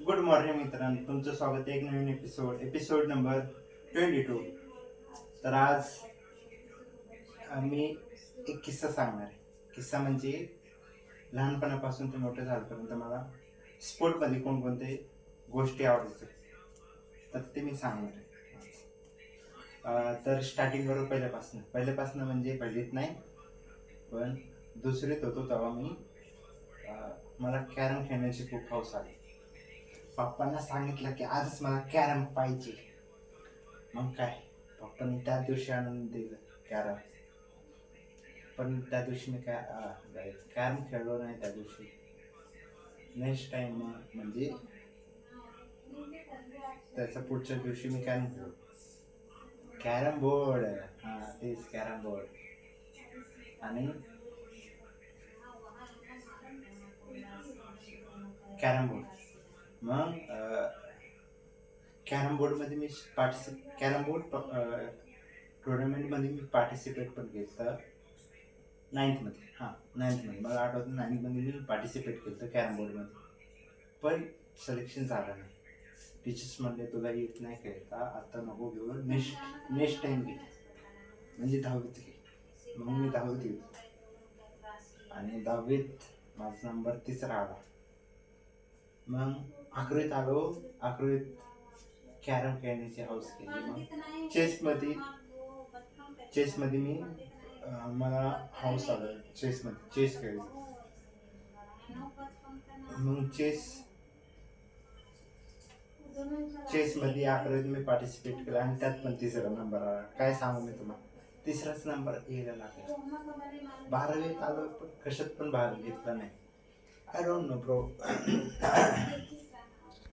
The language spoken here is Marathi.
गुड मॉर्निंग मित्रांनो, तुमचं स्वागत आहे एक नवीन एपिसोड नंबर 22. तर आज मी एक किस्सा सांगणार आहे. किस्सा म्हणजे लहानपणापासून ते मोठं झाल्यापर्यंत मला स्पोर्टमध्ये कोणकोणते गोष्टी आवडायच्या तर ते मी सांगणार आहे. तर स्टार्टिंग करू पहिल्यापासून म्हणजे पहिलीत नाही पण दुसरीत होतो तेव्हा मला कॅरम खेळण्याची खूप हौस आली. पप्पांना सांगितलं की आजच मला कॅरम पाहिजे. मग काय, पप्पांनी त्या दिवशी आणून दिलं कॅरम. पण त्या दिवशी मी कॅरम खेळलो नाही त्या दिवशी. नेक्स्ट टाइम म्हणजे त्याच्या पुढच्या दिवशी मी कॅरम खेळलो. कॅरम बोर्ड, तेच कॅरम बोर्ड. आणि कॅरम बोर्ड मग कॅरम बोर्डमध्ये मी कॅरम बोर्ड टुर्नामेंटमध्ये मी पार्टिसिपेट पण केलं. नाईन्थमध्ये मला आठवतं, नाईन्थमध्ये मी पार्टिसिपेट केलं कॅरम बोर्डमध्ये. पण सिलेक्शन झालं नाही. टीचर्स म्हणले तुला येत नाही खेळता, आता नको घेऊ, नेक्स्ट टाइम घे. म्हणजे 10वीत घे. मग मी 10वीत गेलो आणि 10वीत माझा नंबर 3रा आला. मग 11वीत आलो. 11वीत कॅरम खेळण्याची हौस केली. मग चेसमध्ये मी मला हौस आलं. चेस खेळली. मग चेसमध्ये 11वीत मी पार्टिसिपेट केलं आणि त्यात पण 3रा नंबर आला. काय सांगू मी तुम्हाला, 3राच नंबर यायला लागला. 12वीत आलो पण कशात पण भाग घेतला नाही. I don't know bro.